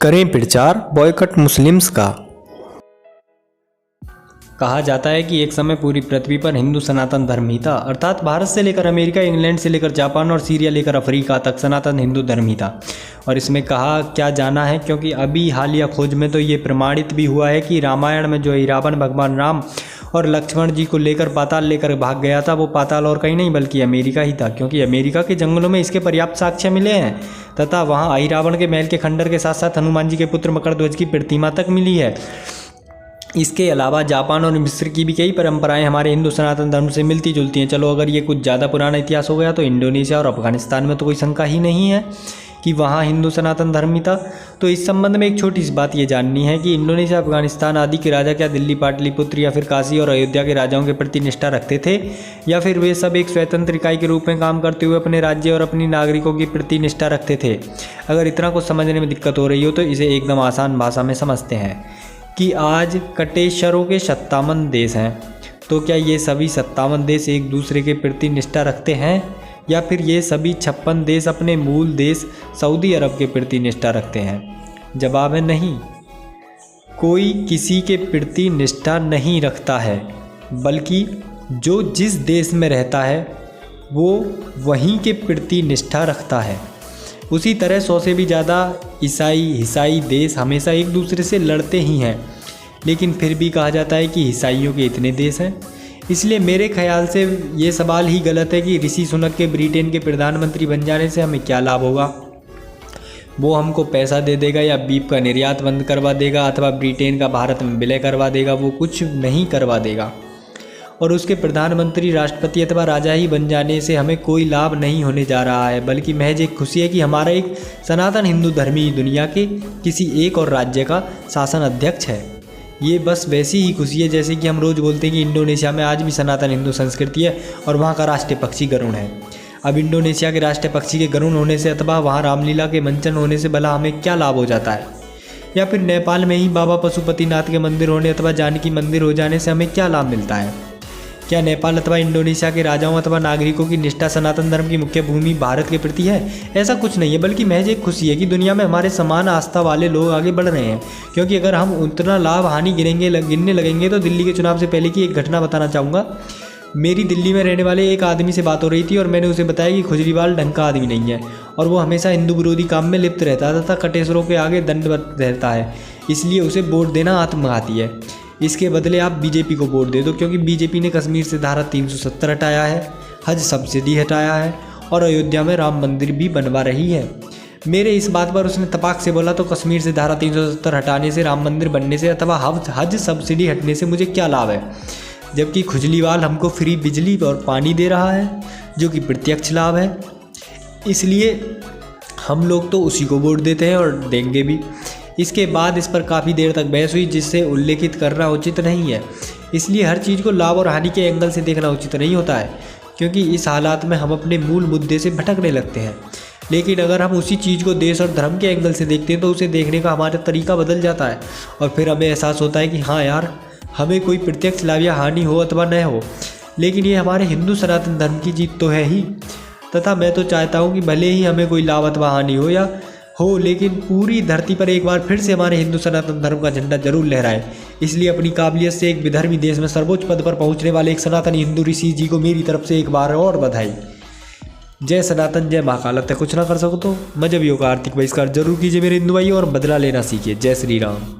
करें प्रचार boycott Muslims का। कहा जाता है कि एक समय पूरी पृथ्वी पर हिंदू सनातन धर्म ही था, अर्थात भारत से लेकर अमेरिका, इंग्लैंड से लेकर जापान और सीरिया लेकर अफ्रीका तक सनातन हिंदू धर्म ही था। और इसमें कहा क्या जाना है, क्योंकि अभी हालिया खोज में तो ये प्रमाणित भी हुआ है कि रामायण में जो रावण भगवान राम और लक्ष्मण जी को लेकर पाताल लेकर भाग गया था, वो पाताल और कहीं नहीं बल्कि अमेरिका ही था, क्योंकि अमेरिका के जंगलों में इसके पर्याप्त साक्ष्य मिले हैं तथा वहाँ अहिरावण के महल के खंडर के साथ साथ हनुमान जी के पुत्र मकरध्वज की प्रतिमा तक मिली है। इसके अलावा जापान और मिस्र की भी कई परंपराएं हमारे हिंदू सनातन धर्म से मिलती जुलती हैं। चलो अगर ये कुछ ज़्यादा पुराना इतिहास हो गया तो इंडोनेशिया और अफगानिस्तान में तो कोई शंका ही नहीं है कि वहाँ हिंदू सनातन धर्म ही था। तो इस संबंध में एक छोटी सी बात ये जाननी है कि इंडोनेशिया, अफगानिस्तान आदि के राजा क्या दिल्ली, पाटलिपुत्र या फिर काशी और अयोध्या के राजाओं के प्रति निष्ठा रखते थे, या फिर वे सब एक स्वतंत्र इकाई के रूप में काम करते हुए अपने राज्य और अपनी नागरिकों के प्रति निष्ठा रखते थे? अगर इतना कुछ समझने में दिक्कत हो रही हो तो इसे एकदम आसान भाषा में समझते हैं कि आज कटेश्वरों के 57 देश हैं, तो क्या ये सभी 57 देश एक दूसरे के प्रति निष्ठा रखते हैं, या फिर ये सभी 56 देश अपने मूल देश सऊदी अरब के प्रति निष्ठा रखते हैं? जवाब है नहीं। कोई किसी के प्रति निष्ठा नहीं रखता है, बल्कि जो जिस देश में रहता है वो वहीं के प्रति निष्ठा रखता है। उसी तरह 100 से भी ज़्यादा ईसाई देश हमेशा एक दूसरे से लड़ते ही हैं, लेकिन फिर भी कहा जाता है कि ईसाइयों के इतने देश हैं। इसलिए मेरे ख्याल से ये सवाल ही गलत है कि ऋषि सुनक के ब्रिटेन के प्रधानमंत्री बन जाने से हमें क्या लाभ होगा। वो हमको पैसा दे देगा या बीफ का निर्यात बंद करवा देगा अथवा ब्रिटेन का भारत में विलय करवा देगा? वो कुछ नहीं करवा देगा। और उसके प्रधानमंत्री, राष्ट्रपति अथवा राजा ही बन जाने से हमें कोई लाभ नहीं होने जा रहा है, बल्कि महज एक खुशी है कि हमारा एक सनातन हिंदू धर्मी दुनिया के किसी एक और राज्य का शासन अध्यक्ष है। ये बस वैसी ही खुशी है जैसे कि हम रोज़ बोलते हैं कि इंडोनेशिया में आज भी सनातन हिंदू संस्कृति है और वहाँ का राष्ट्रीय पक्षी गरुड़ है। अब इंडोनेशिया के राष्ट्रीय पक्षी के गरुड़ होने से अथवा वहाँ रामलीला के मंचन होने से भला हमें क्या लाभ हो जाता है? या फिर नेपाल में ही बाबा पशुपतिनाथ के मंदिर होने अथवा जानकी मंदिर हो जाने से हमें क्या लाभ मिलता है? क्या नेपाल अथवा इंडोनेशिया के राजाओं अथवा नागरिकों की निष्ठा सनातन धर्म की मुख्य भूमि भारत के प्रति है? ऐसा कुछ नहीं है, बल्कि महज एक खुशी है कि दुनिया में हमारे समान आस्था वाले लोग आगे बढ़ रहे हैं। क्योंकि अगर हम उतना लाभ हानि गिनने लगेंगे तो दिल्ली के चुनाव से पहले की एक घटना बताना चाहूँगा। मेरी दिल्ली में रहने वाले एक आदमी से बात हो रही थी और मैंने उसे बताया कि खुजरीवाल ढंग का आदमी नहीं है और वो हमेशा हिंदू विरोधी काम में लिप्त रहता है तथा कटेश्वरों के आगे दंडवत रहता है, इसलिए उसे वोट देना आत्मघाती है। इसके बदले आप बीजेपी को वोट दे दो, क्योंकि बीजेपी ने कश्मीर से धारा 370 हटाया है, हज सब्सिडी हटाया है और अयोध्या में राम मंदिर भी बनवा रही है। मेरे इस बात पर उसने तपाक से बोला, तो कश्मीर से धारा 370 हटाने से, राम मंदिर बनने से अथवा हज सब्सिडी हटने से मुझे क्या लाभ है? जबकि खुजलीवाल हमको फ्री बिजली और पानी दे रहा है, जो कि प्रत्यक्ष लाभ है। इसलिए हम लोग तो उसी को वोट देते हैं और देंगे भी। इसके बाद इस पर काफ़ी देर तक बहस हुई, जिससे उल्लेखित करना उचित नहीं है। इसलिए हर चीज़ को लाभ और हानि के एंगल से देखना उचित नहीं होता है, क्योंकि इस हालात में हम अपने मूल मुद्दे से भटकने लगते हैं। लेकिन अगर हम उसी चीज़ को देश और धर्म के एंगल से देखते हैं तो उसे देखने का हमारा तरीका बदल जाता है और फिर हमें एहसास होता है कि हाँ यार, हमें कोई प्रत्यक्ष लाभ या हानि हो अथवा न हो, लेकिन ये हमारे हिंदू सनातन धर्म की जीत तो है ही। तथा मैं तो चाहता हूँ कि भले ही हमें कोई लाभ अथवा हानि हो या हो, लेकिन पूरी धरती पर एक बार फिर से हमारे हिंदू सनातन धर्म का झंडा जरूर लहराए। इसलिए अपनी काबिलियत से एक विधर्मी देश में सर्वोच्च पद पर पहुंचने वाले एक सनातनी हिंदू ऋषि जी को मेरी तरफ से एक बार और बधाई। जय सनातन, जय महाकाल। लगता है कुछ ना कर सको तो मजहबियों का आर्थिक बहिष्कार जरूर कीजिए मेरे हिंदू भाई, और बदला लेना सीखिए। जय श्री राम।